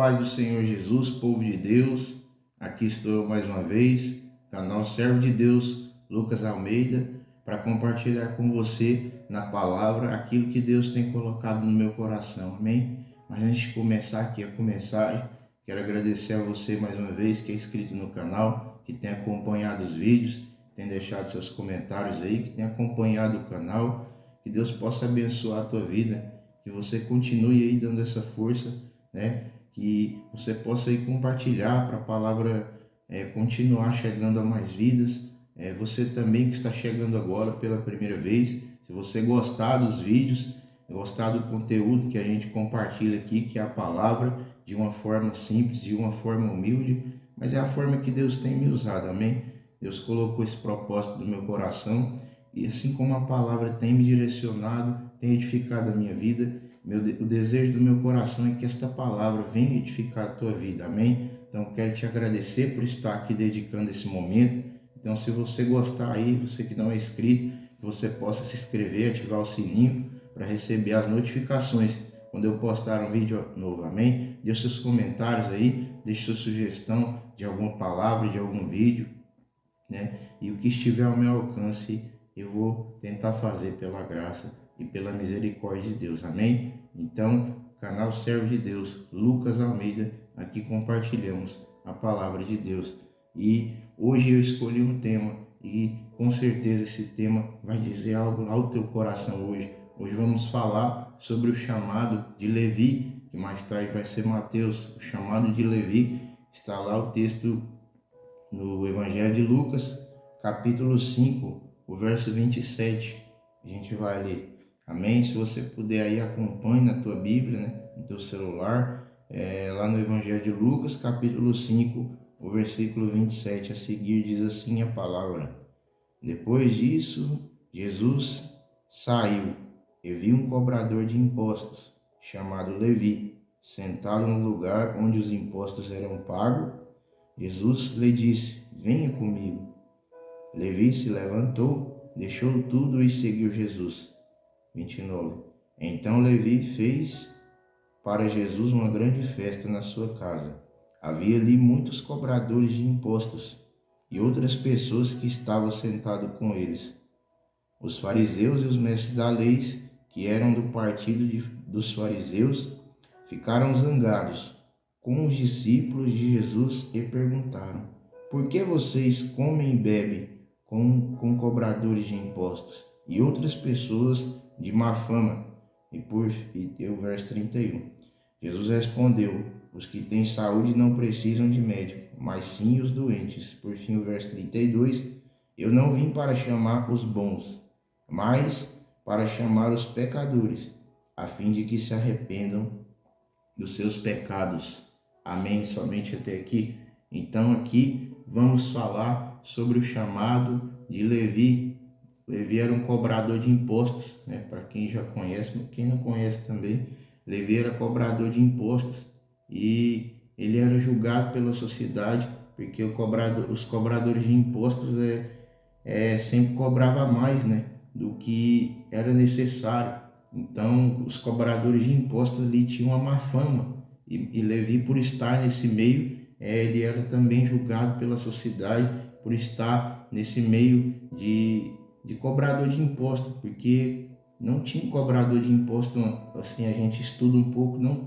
paz do Senhor Jesus, povo de Deus. Aqui estou eu mais uma vez, canal Servo de Deus, Lucas Almeida, para compartilhar com você na palavra aquilo que Deus tem colocado no meu coração, amém? Mas antes de começar aqui a mensagem, quero agradecer a você mais uma vez que é inscrito no canal, que tem acompanhado os vídeos, tem deixado seus comentários aí, que tem acompanhado o canal. Que Deus possa abençoar a tua vida, que você continue aí dando essa força, né? Que você possa aí compartilhar para a palavra continuar chegando a mais vidas. Você também que está chegando agora pela primeira vez, se você gostar dos vídeos, gostar do conteúdo que a gente compartilha aqui, que é a palavra, de uma forma simples, de uma forma humilde, mas é a forma que Deus tem me usado, amém? Deus colocou esse propósito no meu coração e assim como a palavra tem me direcionado, tem edificado a minha vida, o desejo do meu coração é que esta palavra venha edificar a tua vida, amém? Então quero te agradecer por estar aqui dedicando esse momento. Então se você gostar aí, você que não é inscrito, que você possa se inscrever, ativar o sininho para receber as notificações quando eu postar um vídeo novo, amém? Deixe seus comentários aí, deixe sua sugestão de alguma palavra, de algum vídeo, né? E o que estiver ao meu alcance, eu vou tentar fazer pela graça e pela misericórdia de Deus, amém? Então, canal Servo de Deus, Lucas Almeida, aqui compartilhamos a palavra de Deus. E hoje eu escolhi um tema e com certeza esse tema vai dizer algo ao teu coração hoje. Hoje vamos falar sobre o chamado de Levi, que mais tarde vai ser Mateus. O chamado de Levi, está lá o texto no Evangelho de Lucas, capítulo 5, o verso 27, a gente vai ler, amém? Se você puder aí, acompanhe na tua Bíblia, né? No teu celular, lá no Evangelho de Lucas, capítulo 5, o versículo 27, a seguir diz assim a palavra: Depois disso, Jesus saiu e viu um cobrador de impostos, chamado Levi, sentado no lugar onde os impostos eram pagos. Jesus lhe disse: Venha comigo. Levi se levantou, deixou tudo e seguiu Jesus. 29. Então Levi fez para Jesus uma grande festa na sua casa. Havia ali muitos cobradores de impostos e outras pessoas que estavam sentadas com eles. Os fariseus e os mestres da lei, que eram do partido dos fariseus, ficaram zangados com os discípulos de Jesus e perguntaram: Por que vocês comem e bebem com cobradores de impostos e outras pessoas de má fama? E o verso 31. Jesus respondeu: Os que têm saúde não precisam de médico, mas sim os doentes. Por fim, o verso 32. Eu não vim para chamar os bons, mas para chamar os pecadores, a fim de que se arrependam dos seus pecados. Amém? Somente até aqui. Então aqui vamos falar sobre o chamado de Levi. Levi era um cobrador de impostos, né? Para quem já conhece, mas quem não conhece também, Levi era cobrador de impostos e ele era julgado pela sociedade porque os cobradores de impostos sempre cobrava mais, né, do que era necessário. Então, os cobradores de impostos ali tinham uma má fama e Levi, por estar nesse meio, ele era também julgado pela sociedade por estar nesse meio de cobrador de impostos, porque não tinha cobrador de imposto, assim, a gente estuda um pouco, não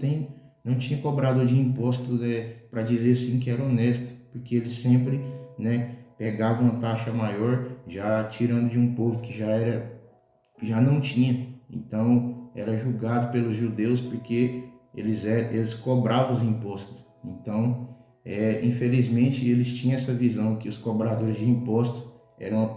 tinha cobrador de imposto, né, para dizer assim que era honesto, porque eles sempre, né, pegavam uma taxa maior, já tirando de um povo que já não tinha. Então era julgado pelos judeus porque eles cobravam os impostos. Então, infelizmente, eles tinham essa visão que os cobradores de impostos eram uma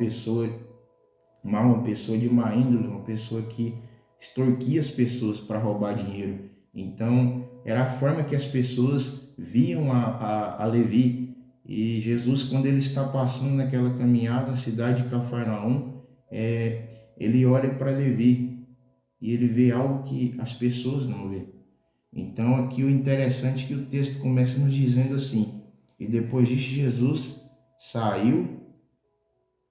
pessoa de má índole, uma pessoa que extorquia as pessoas para roubar dinheiro. Então, era a forma que as pessoas viam a Levi. E Jesus, quando ele está passando naquela caminhada na cidade de Cafarnaum, ele olha para Levi e ele vê algo que as pessoas não vê. Então, aqui o interessante é que o texto começa nos dizendo assim: E depois disso, Jesus saiu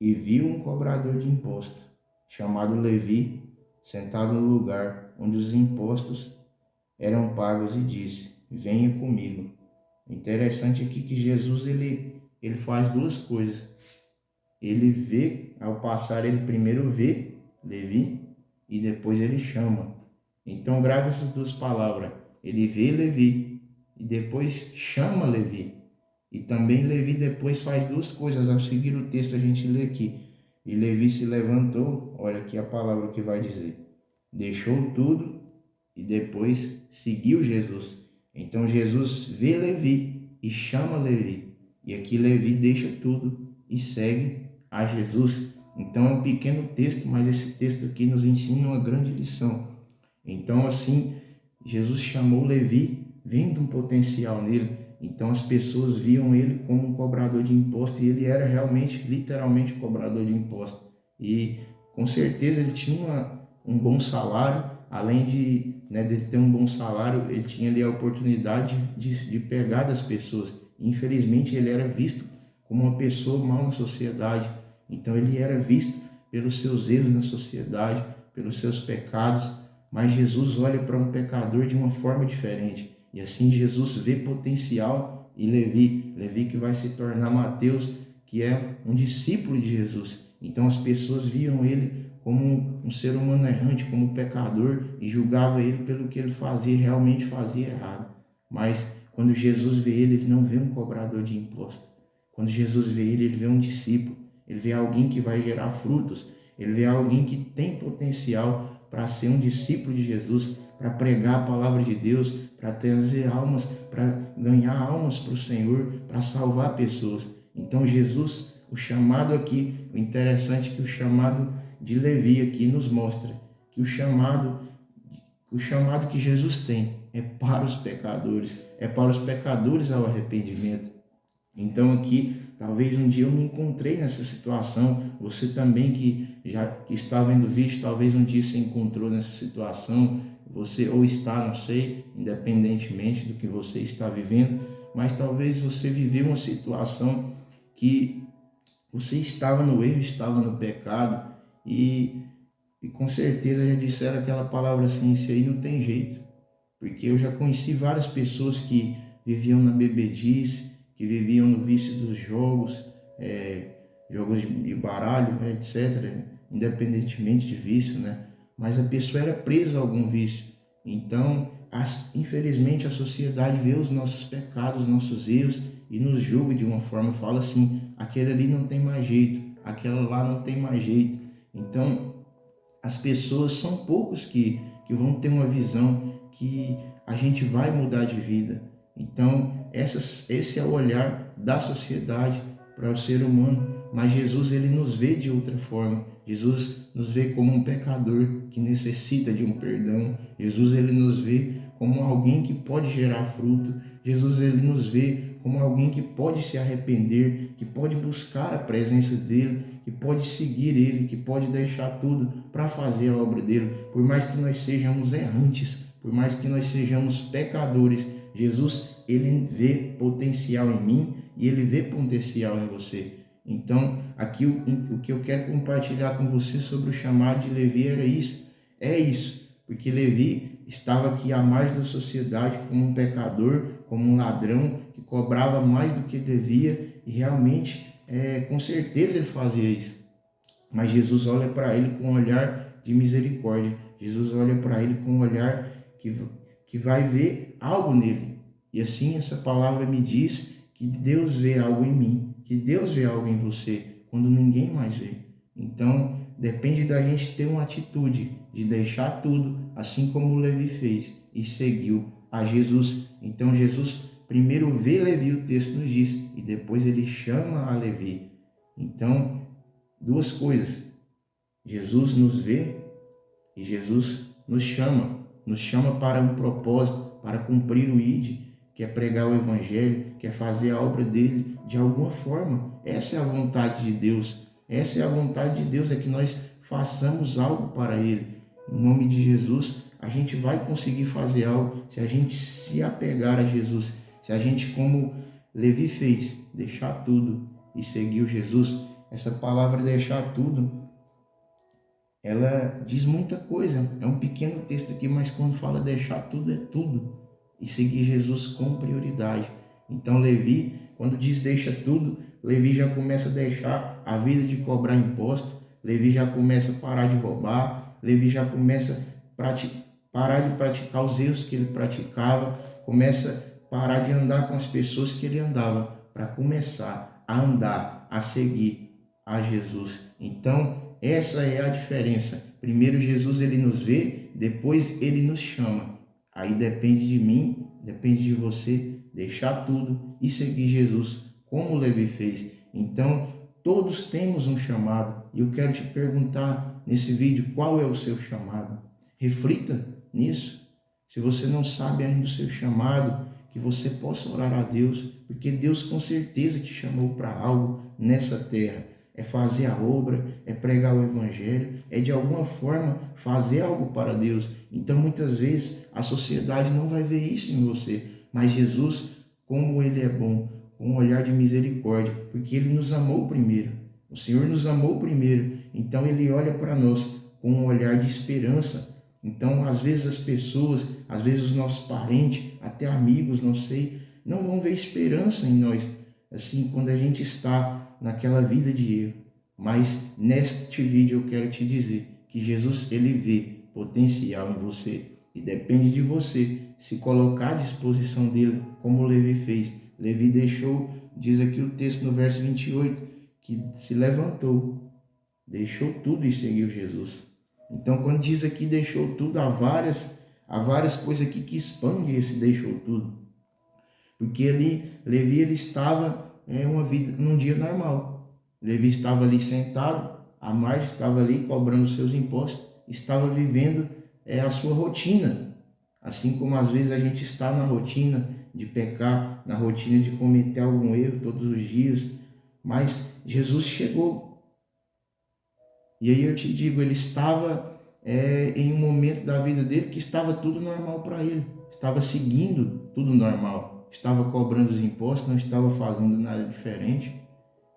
e viu um cobrador de impostos, chamado Levi, sentado no lugar onde os impostos eram pagos, e disse: venha comigo. Interessante aqui que Jesus ele faz duas coisas. Ele vê, ao passar, ele primeiro vê Levi e depois ele chama. Então grave essas duas palavras. Ele vê Levi e depois chama Levi. E também Levi depois faz duas coisas. Ao seguir o texto a gente lê aqui. E Levi se levantou, olha aqui a palavra que vai dizer. Deixou tudo e depois seguiu Jesus. Então Jesus vê Levi e chama Levi. E aqui Levi deixa tudo e segue a Jesus. Então é um pequeno texto, mas esse texto aqui nos ensina uma grande lição. Então assim, Jesus chamou Levi, vendo um potencial nele. Então as pessoas viam ele como um cobrador de impostos e ele era realmente, literalmente, cobrador de impostos. E com certeza ele tinha um bom salário, além dele ter um bom salário, ele tinha ali a oportunidade de pegar das pessoas. Infelizmente ele era visto como uma pessoa mal na sociedade. Então ele era visto pelos seus erros na sociedade, pelos seus pecados. Mas Jesus olha para um pecador de uma forma diferente. E assim Jesus vê potencial em Levi que vai se tornar Mateus, que é um discípulo de Jesus. Então as pessoas viam ele como um ser humano errante, como um pecador, e julgavam ele pelo que ele fazia, realmente fazia errado. Mas quando Jesus vê ele não vê um cobrador de impostos. Quando Jesus vê ele vê um discípulo, ele vê alguém que vai gerar frutos, ele vê alguém que tem potencial para ser um discípulo de Jesus, para pregar a palavra de Deus, para trazer almas, para ganhar almas para o Senhor, para salvar pessoas. Então Jesus, o chamado aqui, o interessante é que o chamado de Levi aqui nos mostra que o chamado que Jesus tem é para os pecadores ao arrependimento. Então aqui, talvez um dia eu me encontrei nessa situação, você também que está vendo o vídeo, talvez um dia se encontrou nessa situação, você ou está, não sei, independentemente do que você está vivendo, mas talvez você viveu uma situação que você estava no erro, estava no pecado e com certeza já disseram aquela palavra assim, isso aí não tem jeito, porque eu já conheci várias pessoas que viviam na bebedice, que viviam no vício dos jogos, jogos de baralho, etc., independentemente de vício, né? Mas a pessoa era presa a algum vício. Então, infelizmente, a sociedade vê os nossos pecados, nossos erros e nos julga de uma forma, fala assim, aquele ali não tem mais jeito, aquela lá não tem mais jeito. Então, as pessoas são poucos que vão ter uma visão que a gente vai mudar de vida. Então, esse é o olhar da sociedade para o ser humano, mas Jesus ele nos vê de outra forma. Jesus nos vê como um pecador que necessita de um perdão. Jesus ele nos vê como alguém que pode gerar fruto. Jesus ele nos vê como alguém que pode se arrepender, que pode buscar a presença dele, que pode seguir ele, que pode deixar tudo para fazer a obra dele. Por mais que nós sejamos errantes, por mais que nós sejamos pecadores, Jesus, ele vê potencial em mim e ele vê potencial em você. Então, aqui o que eu quero compartilhar com você sobre o chamado de Levi era isso. É isso, porque Levi estava aqui à margem da sociedade como um pecador, como um ladrão, que cobrava mais do que devia e realmente, com certeza ele fazia isso. Mas Jesus olha para ele com um olhar de misericórdia. Jesus olha para ele com um olhar que vai ver algo nele. E assim essa palavra me diz que Deus vê algo em mim, que Deus vê algo em você, quando ninguém mais vê. Então, depende da gente ter uma atitude de deixar tudo, assim como o Levi fez, e seguiu a Jesus. Então, Jesus primeiro vê Levi, o texto nos diz, e depois ele chama a Levi. Então, duas coisas. Jesus nos vê e Jesus nos chama para um propósito, para cumprir o ID, que é pregar o evangelho, que é fazer a obra dele de alguma forma. Essa é a vontade de Deus. Essa é a vontade de Deus, é que nós façamos algo para ele. Em nome de Jesus, a gente vai conseguir fazer algo se a gente se apegar a Jesus. Se a gente, como Levi fez, deixar tudo e seguir Jesus. Essa palavra deixar tudo, ela diz muita coisa. É um pequeno texto aqui, mas quando fala deixar tudo, é tudo. e seguir Jesus com prioridade. Então Levi, quando diz deixa tudo, Levi já começa a deixar a vida de cobrar imposto, Levi já começa a parar de roubar, Levi já começa a parar de praticar os erros que ele praticava, começa a parar de andar com as pessoas que ele andava, para começar a andar, a seguir a Jesus. Então, essa é a diferença. Primeiro Jesus ele nos vê, depois ele nos chama. Aí depende de mim, depende de você deixar tudo e seguir Jesus, como Levi fez. Então, todos temos um chamado. E eu quero te perguntar nesse vídeo, qual é o seu chamado? Reflita nisso. Se você não sabe ainda o seu chamado, que você possa orar a Deus, porque Deus com certeza te chamou para algo nessa terra. É fazer a obra, é pregar o evangelho, é de alguma forma fazer algo para Deus. Então muitas vezes a sociedade não vai ver isso em você, mas Jesus, como Ele é bom, com um olhar de misericórdia, porque Ele nos amou primeiro. O Senhor nos amou primeiro, então Ele olha para nós com um olhar de esperança. Então às vezes as pessoas, às vezes os nossos parentes, até amigos, não sei, não vão ver esperança em nós, assim, quando a gente está naquela vida de erro. Mas neste vídeo eu quero te dizer que Jesus, ele vê potencial em você e depende de você se colocar à disposição dele, como Levi fez. Levi deixou, diz aqui o texto no verso 28, que se levantou, deixou tudo e seguiu Jesus. Então quando diz aqui deixou tudo, há várias coisas aqui que expandem esse deixou tudo. Porque Levi ele estava uma vida num dia normal. Levi estava ali sentado, a Marta estava ali cobrando seus impostos, estava vivendo a sua rotina. Assim como às vezes a gente está na rotina de pecar, na rotina de cometer algum erro todos os dias. Mas Jesus chegou. E aí eu te digo, ele estava em um momento da vida dele que estava tudo normal para ele. Estava seguindo tudo normal. Estava cobrando os impostos, não estava fazendo nada diferente.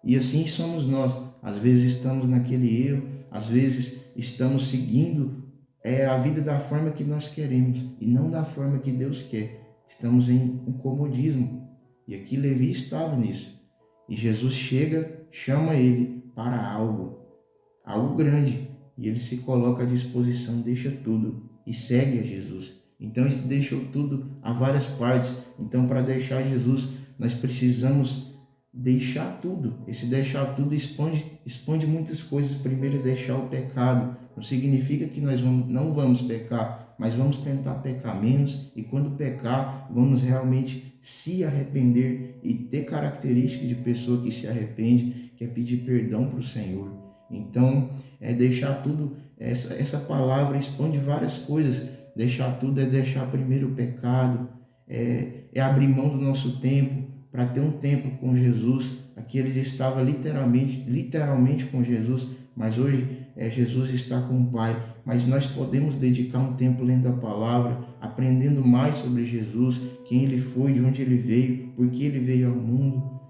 E assim somos nós. Às vezes estamos naquele erro, às vezes estamos seguindo a vida da forma que nós queremos e não da forma que Deus quer. Estamos em um comodismo. E aqui Levi estava nisso. E Jesus chega, chama ele para algo grande. E ele se coloca à disposição, deixa tudo e segue a Jesus. Então, esse deixou tudo a várias partes. Então, para deixar Jesus, nós precisamos deixar tudo. Esse deixar tudo expande muitas coisas. Primeiro, deixar o pecado. Não significa que nós não vamos pecar, mas vamos tentar pecar menos. E quando pecar, vamos realmente se arrepender e ter características de pessoa que se arrepende, que é pedir perdão para o Senhor. Então, deixar tudo. Essa palavra expande várias coisas. Deixar tudo é deixar primeiro o pecado, é abrir mão do nosso tempo para ter um tempo com Jesus. Aqui eles estavam literalmente com Jesus, mas hoje Jesus está com o Pai. Mas nós podemos dedicar um tempo lendo a palavra, aprendendo mais sobre Jesus, quem ele foi, de onde ele veio, por que ele veio ao mundo.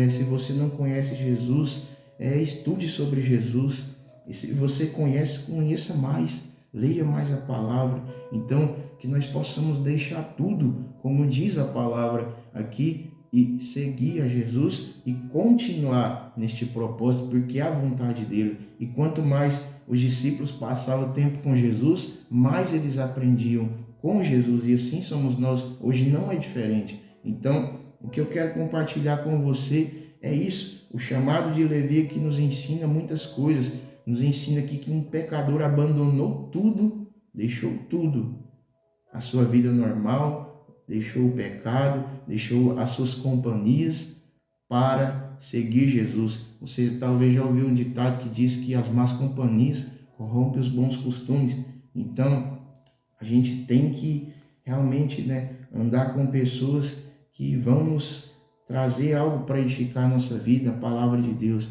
Se você não conhece Jesus, estude sobre Jesus. E se você conhece, conheça mais. Leia mais a palavra. Então, que nós possamos deixar tudo, como diz a palavra aqui, e seguir a Jesus e continuar neste propósito, porque é a vontade dele. E quanto mais os discípulos passavam tempo com Jesus, mais eles aprendiam com Jesus. E assim somos nós. Hoje não é diferente. Então, o que eu quero compartilhar com você é isso. O chamado de Levi que nos ensina muitas coisas. Nos ensina aqui que um pecador abandonou tudo, deixou tudo, a sua vida normal, deixou o pecado, deixou as suas companhias para seguir Jesus. Você talvez já ouviu um ditado que diz que as más companhias corrompem os bons costumes. Então, a gente tem que realmente andar com pessoas que vão nos trazer algo para edificar a nossa vida, a palavra de Deus,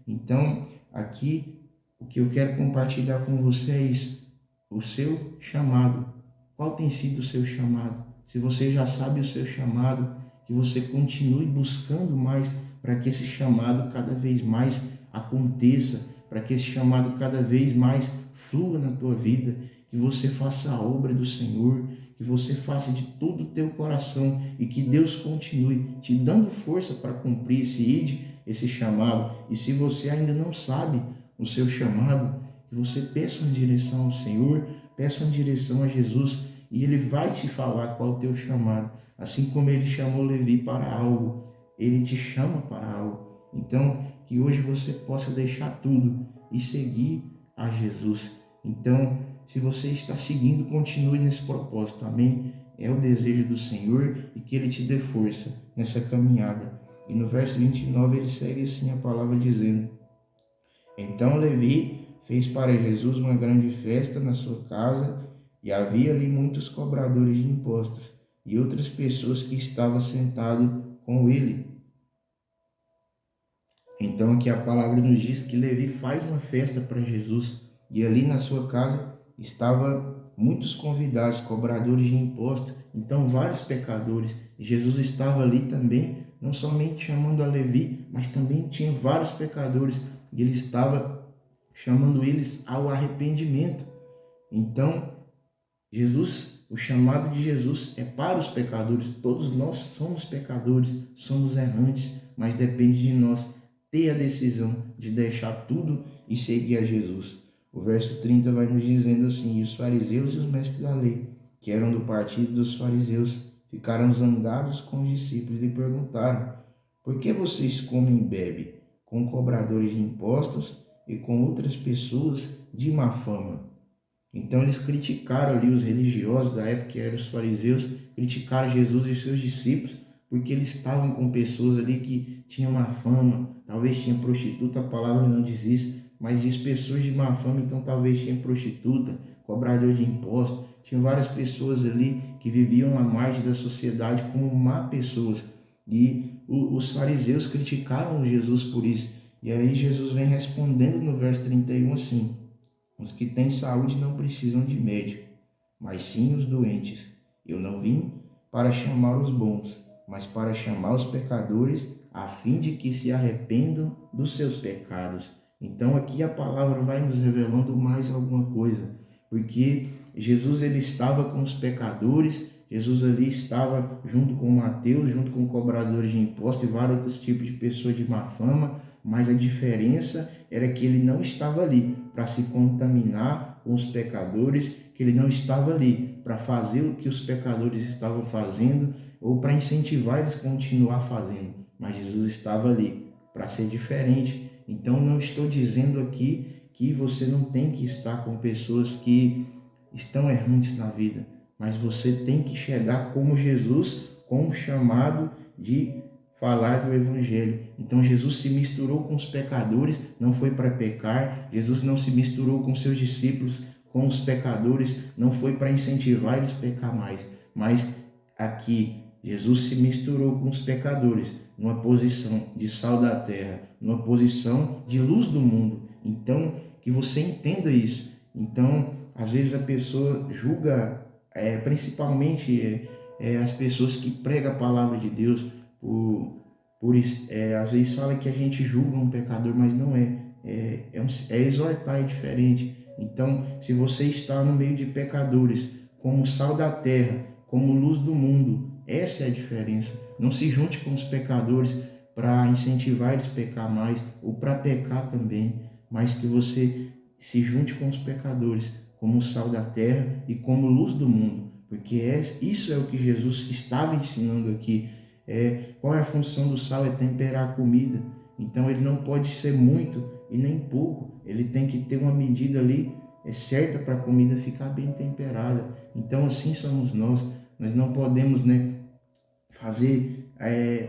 Então, aqui, o que eu quero compartilhar com você é isso, o seu chamado. Qual tem sido o seu chamado? Se você já sabe o seu chamado, que você continue buscando mais para que esse chamado cada vez mais aconteça, para que esse chamado cada vez mais flua na tua vida, que você faça a obra do Senhor, que que você faça de todo o teu coração e que Deus continue te dando força para cumprir esse ID, esse chamado. E se você ainda não sabe o seu chamado, que você peça uma direção ao Senhor, peça uma direção a Jesus e Ele vai te falar qual é o teu chamado. Assim como Ele chamou Levi para algo, Ele te chama para algo. Então, que hoje você possa deixar tudo e seguir a Jesus. Então, se você está seguindo, continue nesse propósito, amém? É o desejo do Senhor e que Ele te dê força nessa caminhada. E no verso 29 ele segue assim a palavra dizendo: então Levi fez para Jesus uma grande festa na sua casa, e havia ali muitos cobradores de impostos e outras pessoas que estavam sentadas com ele. Então aqui a palavra nos diz que Levi faz uma festa para Jesus, e ali na sua casa estava muitos convidados, cobradores de impostos, então vários pecadores. E Jesus estava ali também, não somente chamando a Levi, mas também tinha vários pecadores, e ele estava chamando eles ao arrependimento. Então Jesus, o chamado de Jesus é para os pecadores. Todos nós somos pecadores, somos errantes, mas depende de nós ter a decisão de deixar tudo e seguir a Jesus. O verso 30 vai nos dizendo assim: e os fariseus e os mestres da lei, que eram do partido dos fariseus, ficaram zangados com os discípulos e lhe perguntaram: por que vocês comem e bebem com cobradores de impostos e com outras pessoas de má fama? Então eles criticaram ali os religiosos da época, que eram os fariseus, criticaram Jesus e seus discípulos, porque eles estavam com pessoas ali que tinham má fama, talvez tinha prostituta, a palavra não diz isso, mas diz pessoas de má fama, então talvez tinha prostituta, cobrador de impostos, tinha várias pessoas ali que viviam à margem da sociedade como má pessoas, e os fariseus criticaram Jesus por isso. E aí Jesus vem respondendo no verso 31 assim: os que têm saúde não precisam de médico, mas sim os doentes. Eu não vim para chamar os bons, mas para chamar os pecadores, a fim de que se arrependam dos seus pecados. Então aqui a palavra vai nos revelando mais alguma coisa, porque Jesus ele estava com os pecadores, Jesus ali estava junto com Mateus, junto com cobradores de impostos e vários outros tipos de pessoas de má fama, mas a diferença era que ele não estava ali para se contaminar com os pecadores, que ele não estava ali para fazer o que os pecadores estavam fazendo ou para incentivar eles a continuar fazendo, mas Jesus estava ali para ser diferente. Então não estou dizendo aqui que você não tem que estar com pessoas que estão errantes na vida, mas você tem que chegar como Jesus, com o chamado de falar do Evangelho. Então Jesus se misturou com os pecadores, não foi para pecar. Jesus não se misturou com seus discípulos, com os pecadores, não foi para incentivar eles a pecar mais. Mas aqui Jesus se misturou com os pecadores, numa posição de sal da terra, numa posição de luz do mundo. Então, que você entenda isso. Então, às vezes a pessoa julga, principalmente as pessoas que pregam a palavra de Deus, às vezes fala que a gente julga um pecador, mas não é. Exortar é diferente. Então, se você está no meio de pecadores, como sal da terra, como luz do mundo, essa é a diferença. Não se junte com os pecadores para incentivar eles a pecar mais ou para pecar também, mas que você se junte com os pecadores como sal da terra e como luz do mundo, porque isso é o que Jesus estava ensinando aqui. Qual é a função do sal? É temperar a comida. Então ele não pode ser muito e nem pouco, ele tem que ter uma medida ali certa para a comida ficar bem temperada. Então assim somos nós não podemos fazer,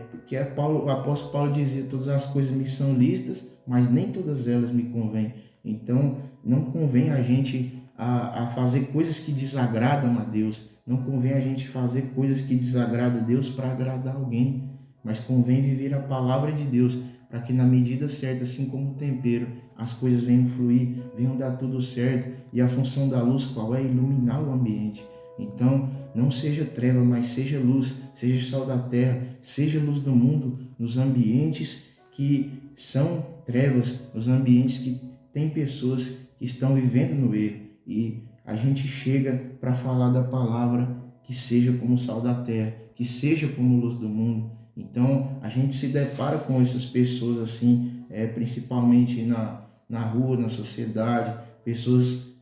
porque o apóstolo Paulo dizia: todas as coisas me são lícitas, mas nem todas elas me convêm. Então não convém a gente a fazer coisas que desagradam a Deus, não convém a gente fazer coisas que desagradam a Deus para agradar alguém, mas convém viver a palavra de Deus, para que na medida certa, assim como o tempero, as coisas venham fluir, venham dar tudo certo. E a função da luz qual é? Iluminar o ambiente. Então não seja treva, mas seja luz, seja sal da terra, seja luz do mundo, nos ambientes que são trevas, nos ambientes que tem pessoas que estão vivendo no erro. E a gente chega para falar da palavra que seja como o sal da terra, que seja como luz do mundo. Então, a gente se depara com essas pessoas assim, principalmente na rua, na sociedade, pessoas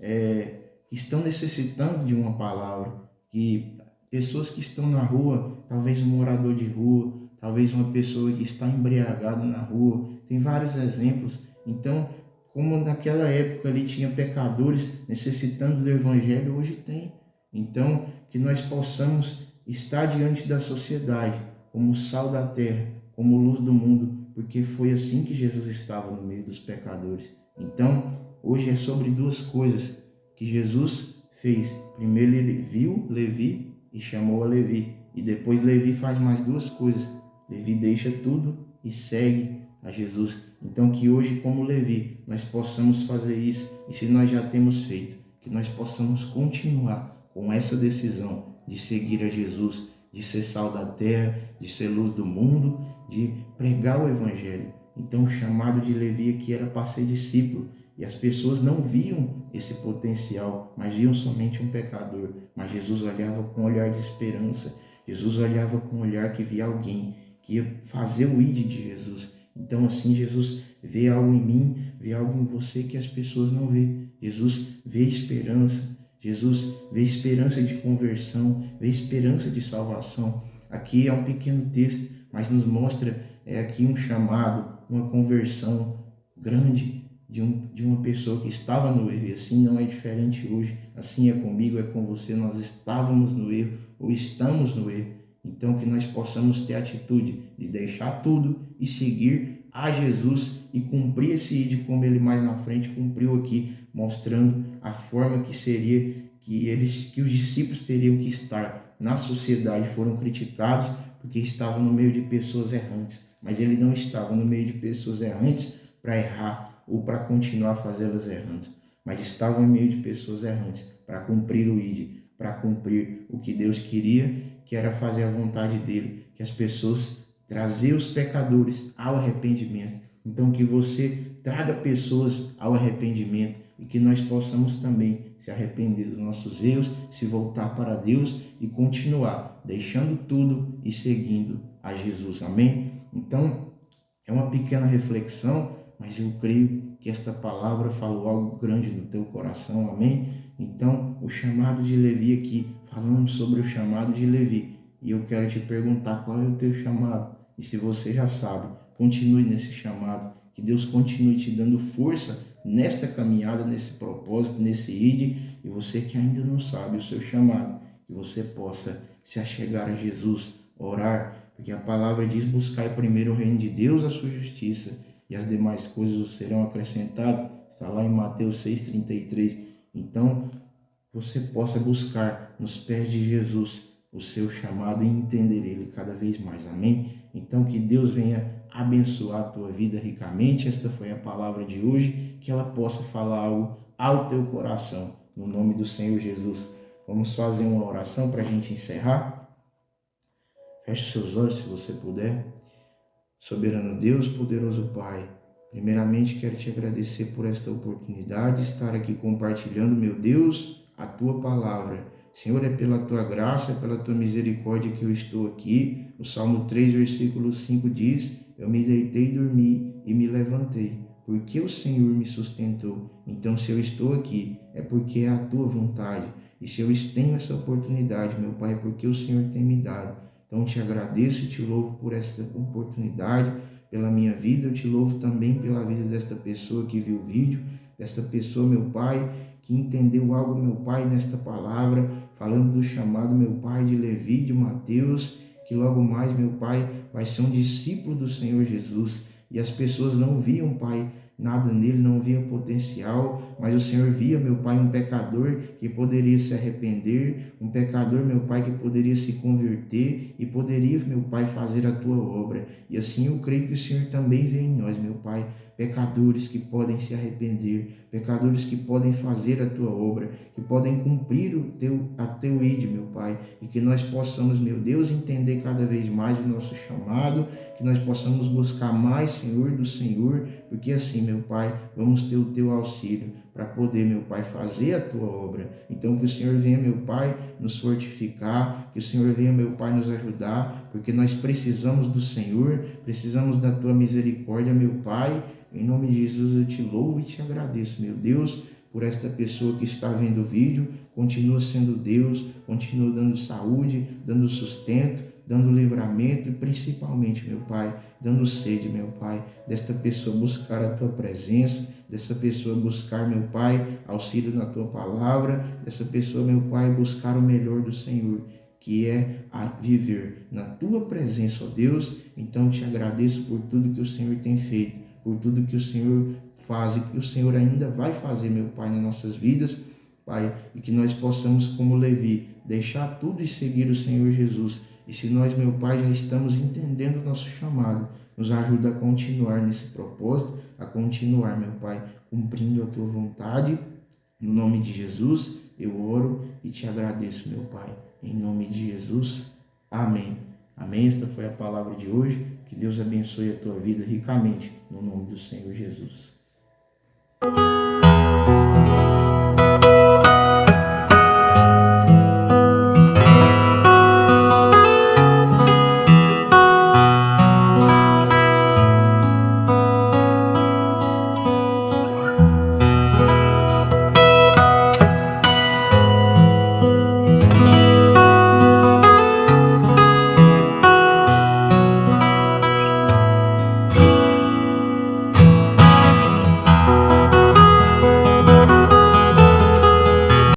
que estão necessitando de uma palavra, pessoas que estão na rua, talvez um morador de rua, talvez uma pessoa que está embriagada na rua, tem vários exemplos. Então, como naquela época ali tinha pecadores necessitando do evangelho, hoje tem. Então, que nós possamos estar diante da sociedade como sal da terra, como luz do mundo, porque foi assim que Jesus estava no meio dos pecadores. Então, hoje é sobre duas coisas que Jesus fez. Primeiro ele viu Levi e chamou a Levi, e depois Levi faz mais duas coisas. Levi deixa tudo e segue a Jesus. Então que hoje, como Levi, nós possamos fazer isso, e se nós já temos feito, que nós possamos continuar com essa decisão de seguir a Jesus, de ser sal da terra, de ser luz do mundo, de pregar o evangelho. Então o chamado de Levi aqui era para ser discípulo, e as pessoas não viam esse potencial, mas viam somente um pecador. Mas Jesus olhava com um olhar de esperança, Jesus olhava com um olhar que via alguém que ia fazer o id de Jesus. Então assim Jesus vê algo em mim, vê algo em você que as pessoas não vê. Jesus vê esperança, Jesus vê esperança de conversão, vê esperança de salvação. Aqui é um pequeno texto, mas nos mostra aqui um chamado, uma conversão grande de uma pessoa que estava no erro. E assim não é diferente hoje. Assim é comigo, é com você. Nós estávamos no erro ou estamos no erro. Então que nós possamos ter a atitude de deixar tudo e seguir a Jesus e cumprir esse id como ele mais na frente cumpriu aqui, mostrando a forma que seria que os discípulos teriam que estar na sociedade. Foram criticados porque estavam no meio de pessoas errantes, mas ele não estava no meio de pessoas errantes para errar ou para continuar a fazê-las errantes, mas estava no meio de pessoas errantes para cumprir o id, para cumprir o que Deus queria, que era fazer a vontade dele, que as pessoas trazer os pecadores ao arrependimento. Então que você traga pessoas ao arrependimento e que nós possamos também se arrepender dos nossos erros, se voltar para Deus e continuar deixando tudo e seguindo a Jesus. Amém? Então é uma pequena reflexão, mas eu creio que esta palavra falou algo grande no teu coração. Amém? Então o chamado de Levi aqui, falamos sobre o chamado de Levi, e eu quero te perguntar qual é o teu chamado. E se você já sabe, continue nesse chamado, que Deus continue te dando força nesta caminhada, nesse propósito, nesse id, e você que ainda não sabe o seu chamado, que você possa se achegar a Jesus, orar, porque a palavra diz: buscai primeiro o reino de Deus, a sua justiça, e as demais coisas serão acrescentadas. Está lá em Mateus 6,33. Então, você possa buscar nos pés de Jesus o seu chamado e entender ele cada vez mais. Amém? Então que Deus venha abençoar a tua vida ricamente. Esta foi a palavra de hoje, que ela possa falar algo ao teu coração, no nome do Senhor Jesus. Vamos fazer uma oração para a gente encerrar. Feche os seus olhos se você puder. Soberano Deus, poderoso Pai, primeiramente quero te agradecer por esta oportunidade de estar aqui compartilhando, meu Deus, a tua palavra. Senhor, é pela tua graça, pela tua misericórdia que eu estou aqui. O Salmo 3, versículo 5 diz: eu me deitei, dormi e me levantei, porque o Senhor me sustentou. Então, se eu estou aqui, é porque é a tua vontade. E se eu tenho essa oportunidade, meu Pai, é porque o Senhor tem me dado. Então, te agradeço e te louvo por essa oportunidade, pela minha vida. Eu te louvo também pela vida desta pessoa que viu o vídeo, desta pessoa, meu Pai, que entendeu algo, meu Pai, nesta palavra, falando do chamado, meu Pai, de Levi, de Mateus, que logo mais, meu Pai, vai ser um discípulo do Senhor Jesus. E as pessoas não viam, Pai, nada nele, não via potencial, mas o Senhor via, meu Pai, um pecador que poderia se arrepender, um pecador, meu Pai, que poderia se converter e poderia, meu Pai, fazer a tua obra. E assim eu creio que o Senhor também vê em nós, meu Pai, pecadores que podem se arrepender, pecadores que podem fazer a tua obra, que podem cumprir a teu id, meu Pai, e que nós possamos, meu Deus, entender cada vez mais o nosso chamado, que nós possamos buscar mais, Senhor, do Senhor, porque assim, meu Pai, vamos ter o teu auxílio, para poder, meu Pai, fazer a tua obra. Então que o Senhor venha, meu Pai, nos fortificar, que o Senhor venha, meu Pai, nos ajudar, porque nós precisamos do Senhor, precisamos da tua misericórdia, meu Pai. Em nome de Jesus eu te louvo e te agradeço, meu Deus, por esta pessoa que está vendo o vídeo. Continua sendo Deus, continua dando saúde, dando sustento, dando livramento e principalmente, meu Pai, dando sede, meu Pai, desta pessoa buscar a Tua presença, dessa pessoa buscar, meu Pai, auxílio na Tua palavra, dessa pessoa, meu Pai, buscar o melhor do Senhor, que é a viver na Tua presença, ó Deus. Então te agradeço por tudo que o Senhor tem feito, por tudo que o Senhor faz e que o Senhor ainda vai fazer, meu Pai, nas nossas vidas, Pai, e que nós possamos, como Levi, deixar tudo e seguir o Senhor Jesus. E se nós, meu Pai, já estamos entendendo o nosso chamado, nos ajuda a continuar nesse propósito, a continuar, meu Pai, cumprindo a Tua vontade. No nome de Jesus, eu oro e te agradeço, meu Pai. Em nome de Jesus, amém. Amém. Esta foi a palavra de hoje. Que Deus abençoe a tua vida ricamente, no nome do Senhor Jesus.